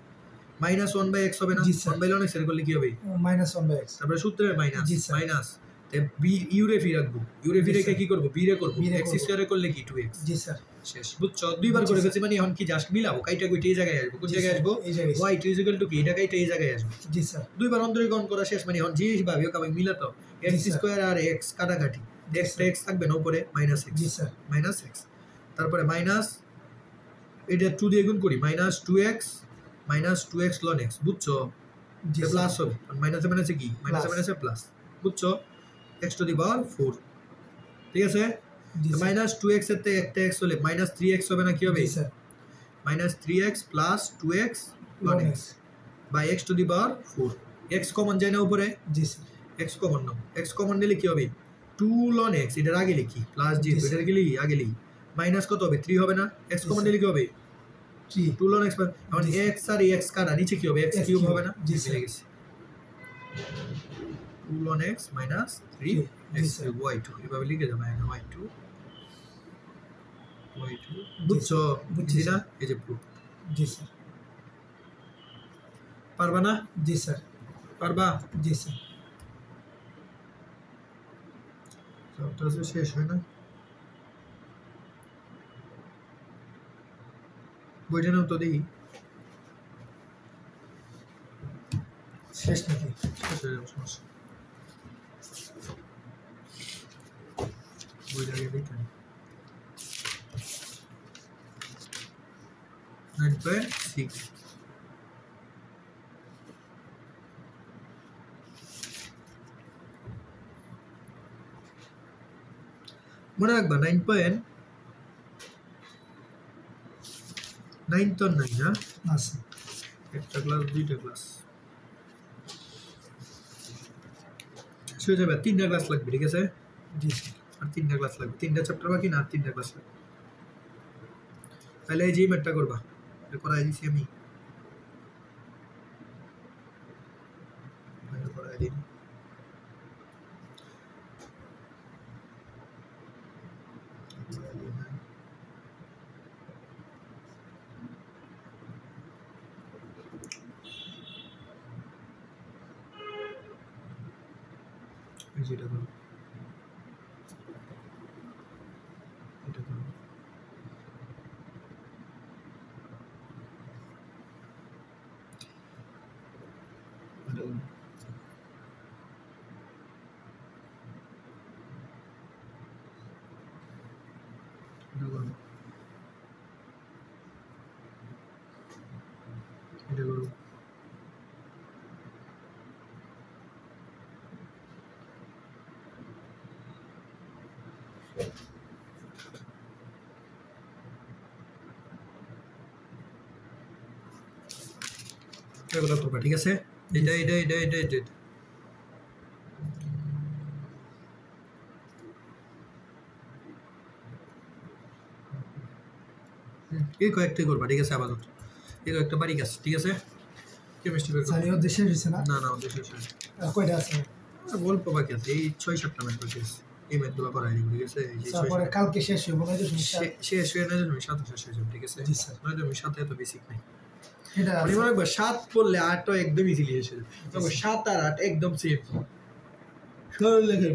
-1/x হবে না? 1/ln x এর করলে কি হবে? -1/x। তারপরে সূত্রের মাইনাস, জি স্যার। মাইনাস তে b u রে ফিরে রাখবো, u রে ফিরে কি করব? b রে করব, x স্কয়ার এর করলে কি 2x। জি স্যার। শেষ। বুঝছো? দুইবার করে ফেলছি, মানে এখন কি জাস্ট মিলাবো, কাইটা কইটা এই জায়গায় আসবো, কোন জায়গায় আসবো? y2 = কি, এটা কাইটা এই জায়গায় আসবো। জি স্যার। দুইবার অন্তরীকরণ করা শেষ, মানে এখন জিনিস ভাবি ওকে মিলাতো, x স্কয়ার আর x কাটাকাটি, x থাকবে না উপরে -x। জি স্যার। -x, তারপরে মাইনাস, এটা 2 দিয়ে গুণ করি, -2x ln x। বুঝছো? এটা প্লাস হবে, মাইনাসে মাইনাসে কি, মাইনাসে মাইনাসে প্লাস। বুঝছো? x to the power 4। ঠিক আছে? -2x এর থেকে একটা x হলে -3x হবে না? কি হবে? জি sir. -3x + 2x ln x by x to the power 4। x common যায় না উপরে? জি স্যার। x কমন নাও, x কমন নিলে কি হবে? 2 ln x, এটার আগে লিখি প্লাস যেহেতু এটার গেলে আগে লিখি, মাইনাস কত হবে? 3 হবে না? x কমন নিলে কি হবে? 2 ln x। এখন x আর x কাটা, নিচে কি হবে? x কিউব হবে না? মিলে গেছে। 2 ln x - 3 x cube y2, এভাবে লিখে যাবে y2। বুঝছো? বুঝছি না? এই যে প্রুফ। জি স্যার। পারবা না? জি স্যার। পারবা? জি স্যার। সবটা শেষ হয় না? বইটা নাও তো দেখি। শেষ নাকি? শেষ হয়ে যাবে, সমস্যা। বইটা আগে দেখে 9.6। মনে রাখবা 9.9 তো নাই না? আছে একটা ক্লাস, দুইটা ক্লাস হয়ে যাবে, 3টা ক্লাস লাগবে। ঠিক আছে? জি আর 3টা ক্লাস লাগবে, 3টা চ্যাপ্টার বাকি না, আর 3টা ক্লাস লাগবে। তাহলে এই যে ম্যাথটা করবা, এটা করাই দিছি আমি, করাই দিই। যেটা করো এটা করো, এটা করো। এগুলো করবা, ঠিক আছে? এটা এই কয়েকটাই করবা, ঠিক আছে? আপাতত এই কয়েকটা বাড়ি কাজ, ঠিক আছে? কেমিস্ট্রি বের স্যার এই দেশে হয়েছে না? না উদ্দেশ্য শেষ। আর কয়টা আছে? অল্প বাকি আছে, এই 6-7টা ম্যাথ বাকি আছে। এই ম্যাথগুলো করা হয়নি, ঠিক আছে? এই যে তারপরে কালকে শেষ হইব না? শেষ হয়ে না, তুমি 7 শেষ হয়ে যাবে, ঠিক আছে? জি স্যার। নয়তো তুমি 7 এত বেসিক নাই। এটা মানে মনে রাখবা 7 পড়লে 8 একদম ইজিলি এসে যাবে। 7 আর 8 একদম সেম। সরল লেখার